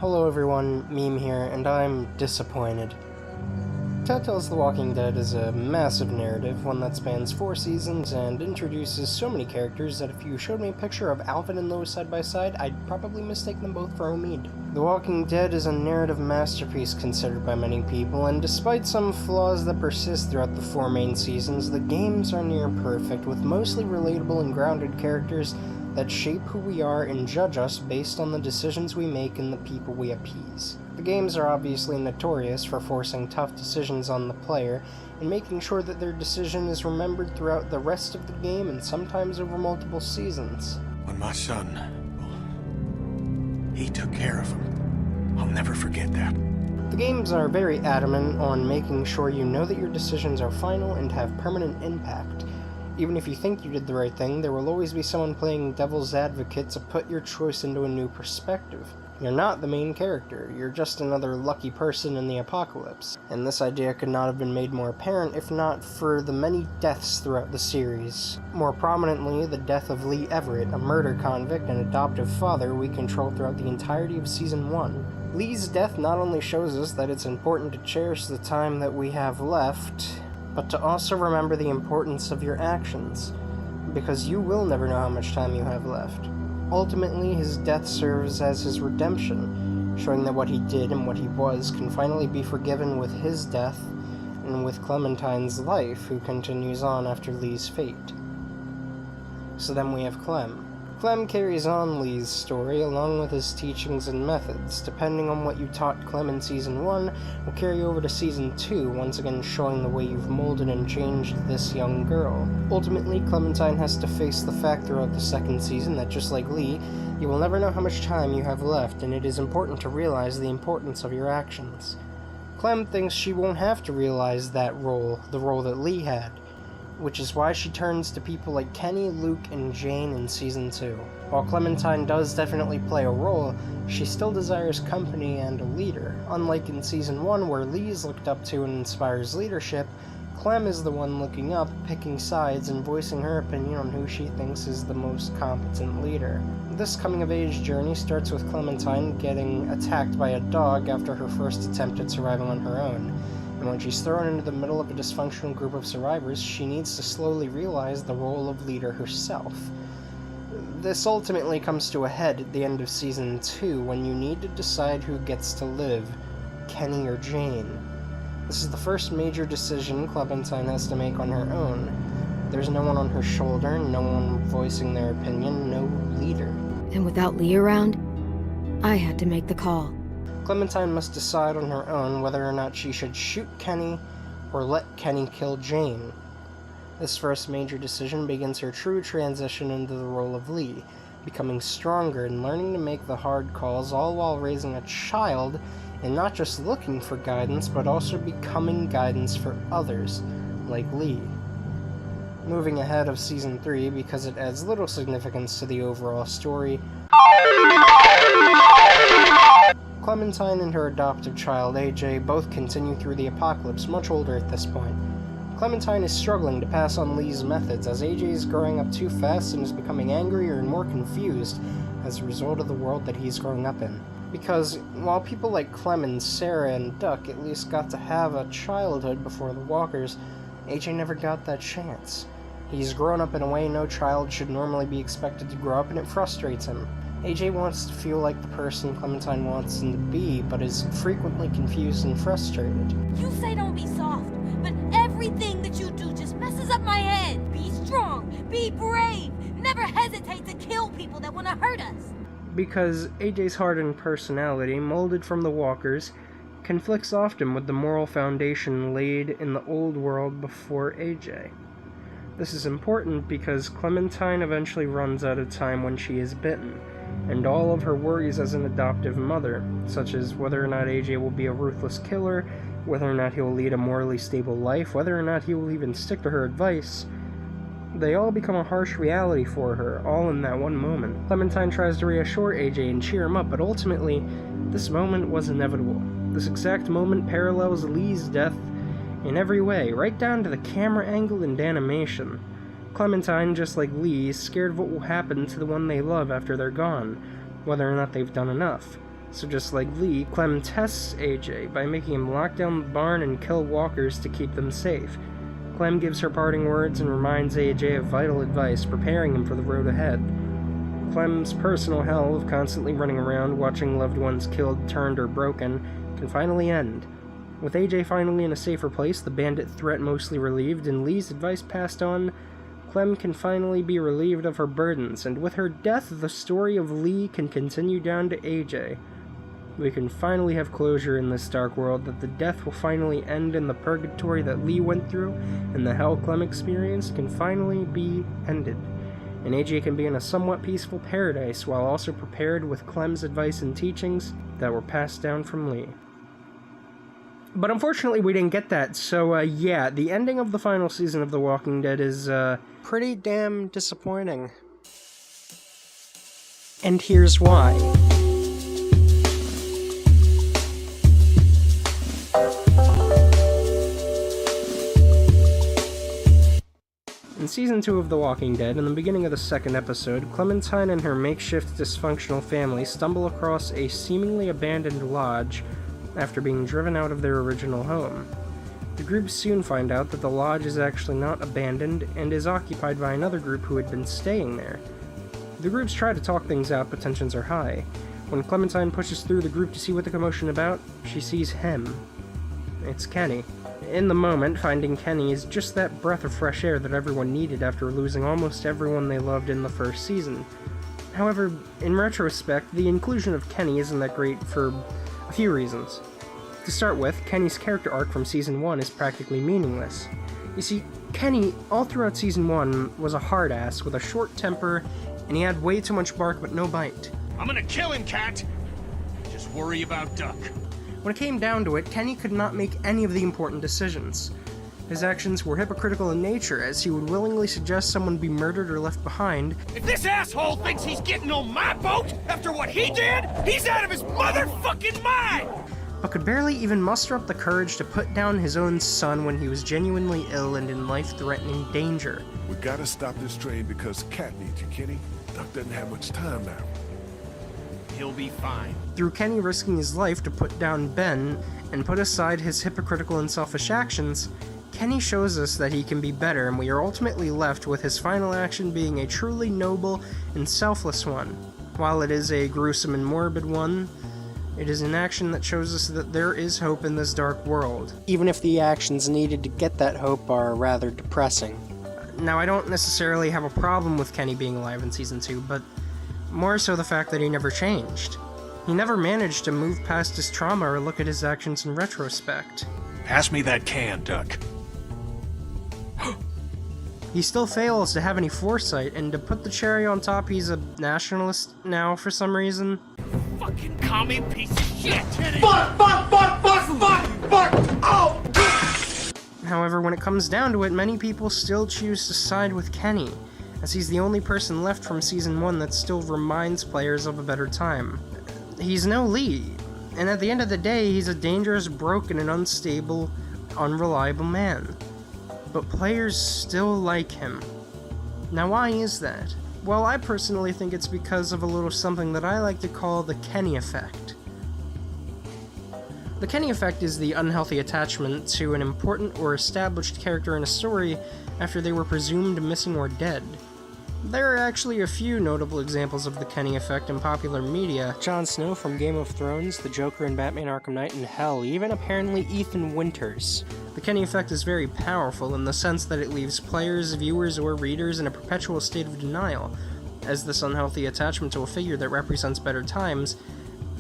Hello everyone, Meme here, and I'm disappointed. Telltale's The Walking Dead is a massive narrative, one that spans 4 seasons and introduces so many characters that if you showed me a picture of Alvin and Lois side by side, I'd probably mistake them both for Omid. The Walking Dead is a narrative masterpiece considered by many people, and despite some flaws that persist throughout the 4 main seasons, the games are near perfect, with mostly relatable and grounded characters that shape who we are and judge us based on the decisions we make and the people we appease. The games are obviously notorious for forcing tough decisions on the player and making sure that their decision is remembered throughout the rest of the game and sometimes over multiple seasons. When my son, he took care of him. I'll never forget that. The games are very adamant on making sure you know that your decisions are final and have permanent impact. Even if you think you did the right thing, there will always be someone playing devil's advocate to put your choice into a new perspective. You're not the main character, you're just another lucky person in the apocalypse. And this idea could not have been made more apparent if not for the many deaths throughout the series. More prominently, the death of Lee Everett, a murder convict and adoptive father we control throughout the entirety of Season 1. Lee's death not only shows us that it's important to cherish the time that we have left, but to also remember the importance of your actions, because you will never know how much time you have left. Ultimately, his death serves as his redemption, showing that what he did and what he was can finally be forgiven with his death and with Clementine's life, who continues on after Lee's fate. So then we have Clem. Clem carries on Lee's story along with his teachings and methods. Depending on what you taught Clem in Season 1, will carry over to Season 2, once again showing the way you've molded and changed this young girl. Ultimately, Clementine has to face the fact throughout the 2nd season that just like Lee, you will never know how much time you have left, and it is important to realize the importance of your actions. Clem thinks she won't have to realize that role, the role that Lee had, which is why she turns to people like Kenny, Luke, and Jane in Season 2. While Clementine does definitely play a role, she still desires company and a leader. Unlike in Season 1, where Lee is looked up to and inspires leadership, Clem is the one looking up, picking sides, and voicing her opinion on who she thinks is the most competent leader. This coming-of-age journey starts with Clementine getting attacked by a dog after her first attempt at surviving on her own. And when she's thrown into the middle of a dysfunctional group of survivors, she needs to slowly realize the role of leader herself. This ultimately comes to a head at the end of Season 2, when you need to decide who gets to live, Kenny or Jane. This is the first major decision Clementine has to make on her own. There's no one on her shoulder, no one voicing their opinion, no leader. And without Lee around, I had to make the call. Clementine must decide on her own whether or not she should shoot Kenny or let Kenny kill Jane. This first major decision begins her true transition into the role of Lee, becoming stronger and learning to make the hard calls, all while raising a child and not just looking for guidance, but also becoming guidance for others, like Lee. Moving ahead of Season 3, because it adds little significance to the overall story, Clementine and her adoptive child, AJ, both continue through the apocalypse, much older at this point. Clementine is struggling to pass on Lee's methods, as AJ is growing up too fast and is becoming angrier and more confused as a result of the world that he's growing up in. Because, while people like Clem and Sarah and Duck at least got to have a childhood before the Walkers, AJ never got that chance. He's grown up in a way no child should normally be expected to grow up, and it frustrates him. AJ wants to feel like the person Clementine wants him to be, but is frequently confused and frustrated. You say don't be soft, but everything that you do just messes up my head. Be strong, be brave, never hesitate to kill people that want to hurt us. Because AJ's hardened personality, molded from the Walkers, conflicts often with the moral foundation laid in the old world before AJ. This is important because Clementine eventually runs out of time when she is bitten, and all of her worries as an adoptive mother, such as whether or not AJ will be a ruthless killer, whether or not he will lead a morally stable life, whether or not he will even stick to her advice, they all become a harsh reality for her, all in that one moment. Clementine tries to reassure AJ and cheer him up, but ultimately, this moment was inevitable. This exact moment parallels Lee's death in every way, right down to the camera angle and animation. Clementine, just like Lee, is scared of what will happen to the one they love after they're gone, whether or not they've done enough. So just like Lee, Clem tests AJ by making him lock down the barn and kill walkers to keep them safe. Clem gives her parting words and reminds AJ of vital advice, preparing him for the road ahead. Clem's personal hell of constantly running around, watching loved ones killed, turned, or broken, can finally end. With AJ finally in a safer place, the bandit threat mostly relieved, and Lee's advice passed on, Clem can finally be relieved of her burdens, and with her death, the story of Lee can continue down to AJ. We can finally have closure in this dark world, that the death will finally end in the purgatory that Lee went through, and the hell Clem experienced can finally be ended. And AJ can be in a somewhat peaceful paradise, while also prepared with Clem's advice and teachings that were passed down from Lee. But unfortunately, we didn't get that, so yeah, the ending of the final season of The Walking Dead is, pretty damn disappointing. And here's why. In Season 2 of The Walking Dead, in the beginning of the second episode, Clementine and her makeshift dysfunctional family stumble across a seemingly abandoned lodge after being driven out of their original home. The group soon find out that the lodge is actually not abandoned and is occupied by another group who had been staying there. The groups try to talk things out, but tensions are high. When Clementine pushes through the group to see what the commotion about, she sees him. It's Kenny. In the moment, finding Kenny is just that breath of fresh air that everyone needed after losing almost everyone they loved in the first season. However, in retrospect, the inclusion of Kenny isn't that great for a few reasons. To start with, Kenny's character arc from Season 1 is practically meaningless. You see, Kenny, all throughout Season 1, was a hard-ass with a short temper, and he had way too much bark but no bite. I'm gonna kill him, Cat! Just worry about Duck. When it came down to it, Kenny could not make any of the important decisions. His actions were hypocritical in nature, as he would willingly suggest someone be murdered or left behind. If this asshole thinks he's getting on my boat after what he did, he's out of his motherfucking mind! But could barely even muster up the courage to put down his own son when he was genuinely ill and in life-threatening danger. We gotta stop this train because Cat needs you, Kenny. Duck doesn't have much time now. He'll be fine. Through Kenny risking his life to put down Ben and put aside his hypocritical and selfish actions, Kenny shows us that he can be better, and we are ultimately left with his final action being a truly noble and selfless one. While it is a gruesome and morbid one, it is an action that shows us that there is hope in this dark world, even if the actions needed to get that hope are rather depressing. Now, I don't necessarily have a problem with Kenny being alive in Season 2, but more so the fact that he never changed. He never managed to move past his trauma or look at his actions in retrospect. Pass me that can, Duck. He still fails to have any foresight, and to put the cherry on top, he's a nationalist now for some reason. Fucking commie piece of shit! Fuck! Oh! However, when it comes down to it, many people still choose to side with Kenny, as he's the only person left from Season 1 that still reminds players of a better time. He's no Lee, and at the end of the day, he's a dangerous, broken, and unstable, unreliable man. But players still like him. Now, why is that? Well, I personally think it's because of a little something that I like to call the Kenny effect. The Kenny effect is the unhealthy attachment to an important or established character in a story after they were presumed missing or dead. There are actually a few notable examples of the Kenny effect in popular media. Jon Snow from Game of Thrones, the Joker in Batman Arkham Knight, and hell, even apparently Ethan Winters. The Kenny effect is very powerful in the sense that it leaves players, viewers, or readers in a perpetual state of denial, as this unhealthy attachment to a figure that represents better times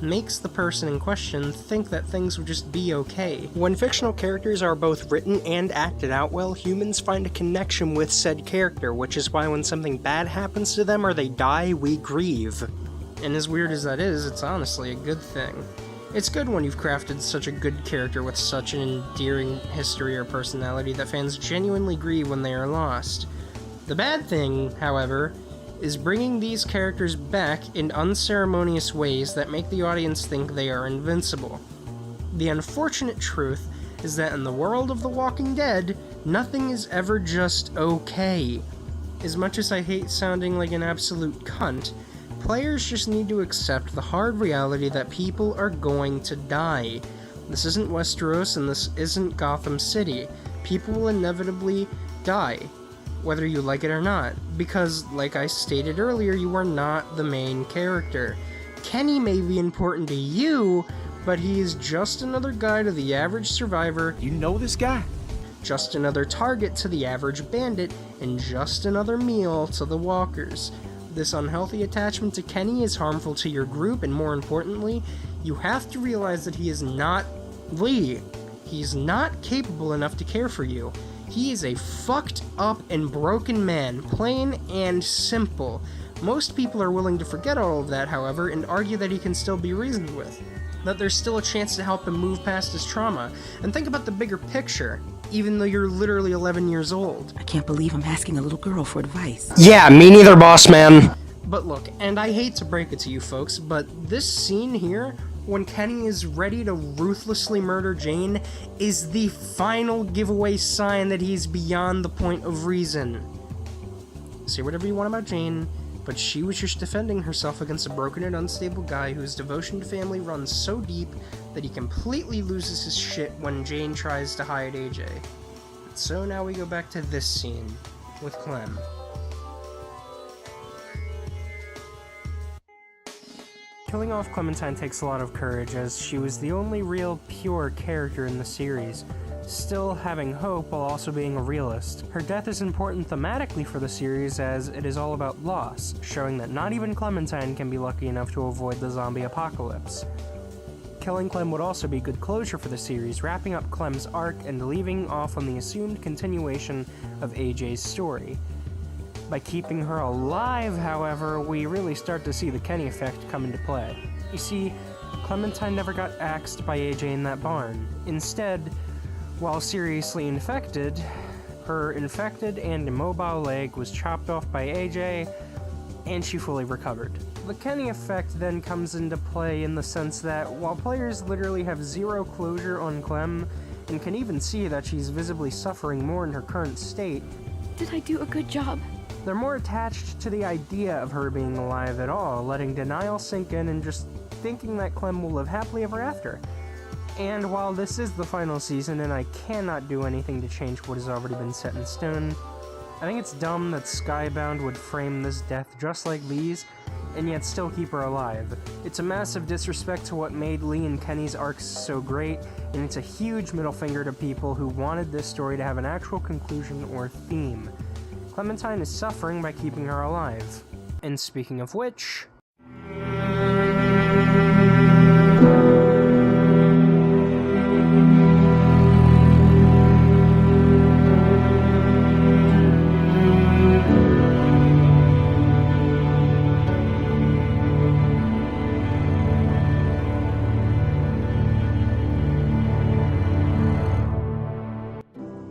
makes the person in question think that things would just be okay. When fictional characters are both written and acted out well, humans find a connection with said character, which is why when something bad happens to them or they die, we grieve. And as weird as that is, it's honestly a good thing. It's good when you've crafted such a good character with such an endearing history or personality that fans genuinely grieve when they are lost. The bad thing, however, is bringing these characters back in unceremonious ways that make the audience think they are invincible. The unfortunate truth is that in the world of The Walking Dead, nothing is ever just okay. As much as I hate sounding like an absolute cunt, Players just need to accept the hard reality that people are going to die. This isn't Westeros and this isn't Gotham City. People will inevitably die, whether you like it or not, because, like I stated earlier, you are not the main character. Kenny may be important to you, but he is just another guy to the average survivor. You know this guy? Just another target to the average bandit, and just another meal to the walkers. This unhealthy attachment to Kenny is harmful to your group, and more importantly, you have to realize that he is not Lee. He's not capable enough to care for you. He is a fucked up and broken man, plain and simple. Most people are willing to forget all of that, however, and argue that he can still be reasoned with. That there's still a chance to help him move past his trauma. And think about the bigger picture, even though you're literally 11 years old. I can't believe I'm asking a little girl for advice. Yeah, me neither, boss man. But look, and I hate to break it to you folks, but this scene here, when Kenny is ready to ruthlessly murder Jane, is the final giveaway sign that he's beyond the point of reason. Say whatever you want about Jane, but she was just defending herself against a broken and unstable guy whose devotion to family runs so deep that he completely loses his shit when Jane tries to hide AJ. So now we go back to this scene with Clem. Killing off Clementine takes a lot of courage, as she was the only real pure character in the series, still having hope while also being a realist. Her death is important thematically for the series, as it is all about loss, showing that not even Clementine can be lucky enough to avoid the zombie apocalypse. Killing Clem would also be good closure for the series, wrapping up Clem's arc and leaving off on the assumed continuation of AJ's story. By keeping her alive, however, we really start to see the Kenny effect come into play. You see, Clementine never got axed by AJ in that barn. Instead, while seriously infected, her infected and immobile leg was chopped off by AJ, and she fully recovered. The Kenny effect then comes into play in the sense that while players literally have zero closure on Clem, and can even see that she's visibly suffering more in her current state, Did I do a good job? they're more attached to the idea of her being alive at all, letting denial sink in and just thinking that Clem will live happily ever after. And while this is the final season and I cannot do anything to change what has already been set in stone, I think it's dumb that Skybound would frame this death just like Lee's, and yet still keep her alive. It's a massive disrespect to what made Lee and Kenny's arcs so great, and it's a huge middle finger to people who wanted this story to have an actual conclusion or theme. Clementine is suffering by keeping her alive. And speaking of which...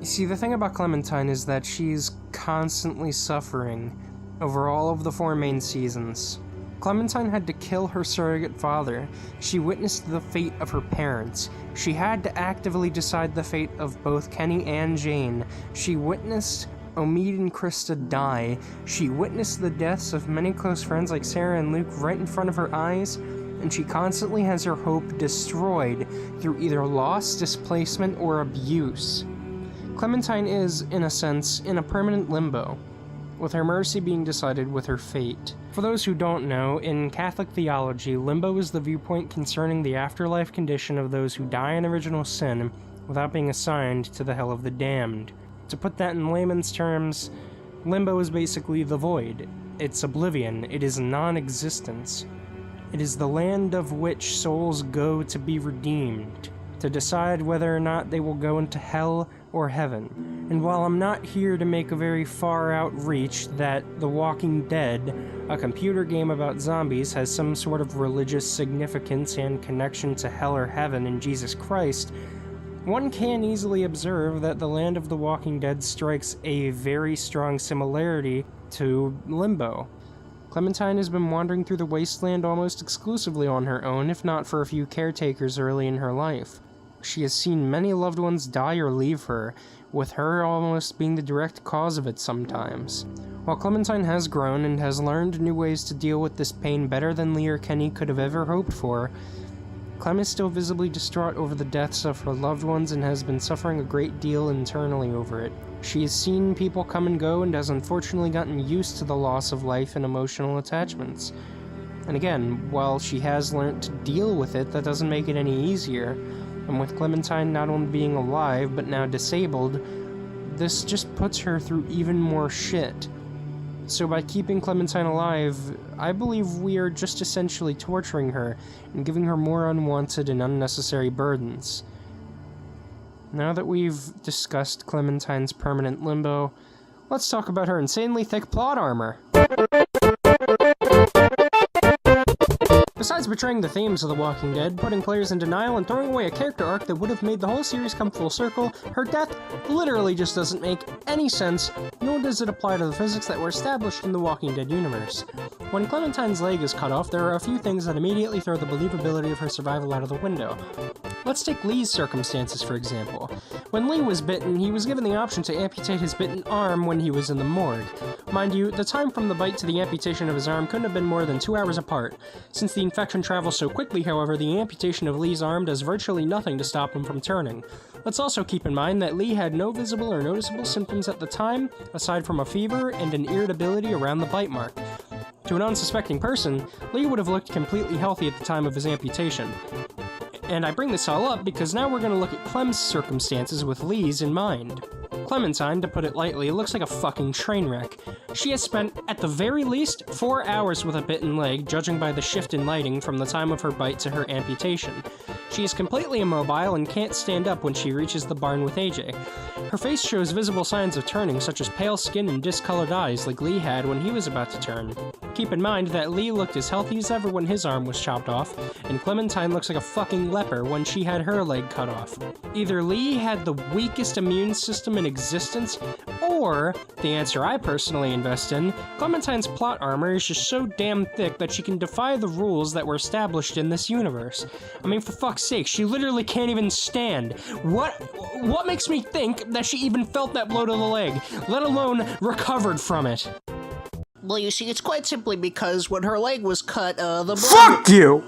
See, the thing about Clementine is that she's constantly suffering over all of the 4 main seasons. Clementine had to kill her surrogate father. She witnessed the fate of her parents. She had to actively decide the fate of both Kenny and Jane. She witnessed Omid and Krista die. She witnessed the deaths of many close friends like Sarah and Luke right in front of her eyes, and she constantly has her hope destroyed through either loss, displacement, or abuse. Clementine is, in a sense, in a permanent limbo, with her mercy being decided with her fate. For those who don't know, in Catholic theology, limbo is the viewpoint concerning the afterlife condition of those who die in original sin without being assigned to the hell of the damned. To put that in layman's terms, limbo is basically the void. It's oblivion. It is non-existence. It is the land of which souls go to be redeemed, to decide whether or not they will go into hell or heaven. And while I'm not here to make a very far out reach that The Walking Dead, a computer game about zombies, has some sort of religious significance and connection to hell or heaven in Jesus Christ, one can easily observe that the land of The Walking Dead strikes a very strong similarity to Limbo. Clementine has been wandering through the wasteland almost exclusively on her own, if not for a few caretakers early in her life. She has seen many loved ones die or leave her, with her almost being the direct cause of it sometimes. While Clementine has grown and has learned new ways to deal with this pain better than Lee or Kenny could have ever hoped for, Clem is still visibly distraught over the deaths of her loved ones and has been suffering a great deal internally over it. She has seen people come and go and has unfortunately gotten used to the loss of life and emotional attachments. And again, while she has learned to deal with it, that doesn't make it any easier. And with Clementine not only being alive, but now disabled, this just puts her through even more shit. So by keeping Clementine alive, I believe we are just essentially torturing her and giving her more unwanted and unnecessary burdens. Now that we've discussed Clementine's permanent limbo, let's talk about her insanely thick plot armor. Besides betraying the themes of The Walking Dead, putting players in denial, and throwing away a character arc that would have made the whole series come full circle, her death literally just doesn't make any sense, nor does it apply to the physics that were established in the Walking Dead universe. When Clementine's leg is cut off, there are a few things that immediately throw the believability of her survival out of the window. Let's take Lee's circumstances, for example. When Lee was bitten, he was given the option to amputate his bitten arm when he was in the morgue. Mind you, the time from the bite to the amputation of his arm couldn't have been more than 2 hours apart. Since the infection travels so quickly, however, the amputation of Lee's arm does virtually nothing to stop him from turning. Let's also keep in mind that Lee had no visible or noticeable symptoms at the time, aside from a fever and an irritability around the bite mark. To an unsuspecting person, Lee would have looked completely healthy at the time of his amputation. And I bring this all up because now we're going to look at Clem's circumstances with Lee's in mind. Clementine, to put it lightly, looks like a fucking train wreck. She has spent, at the very least, 4 hours with a bitten leg, judging by the shift in lighting from the time of her bite to her amputation. She is completely immobile and can't stand up when she reaches the barn with AJ. Her face shows visible signs of turning, such as pale skin and discolored eyes like Lee had when he was about to turn. Keep in mind that Lee looked as healthy as ever when his arm was chopped off, and Clementine looks like a fucking leper when she had her leg cut off. Either Lee had the weakest immune system in existence, or, the answer I personally invest in, Clementine's plot armor is just so damn thick that she can defy the rules that were established in this universe. I mean, for fuck's sake, she literally can't even stand. What makes me think that she even felt that blow to the leg, let alone recovered from it? Well, you see, it's quite simply because when her leg was cut, the blood... Fuck you!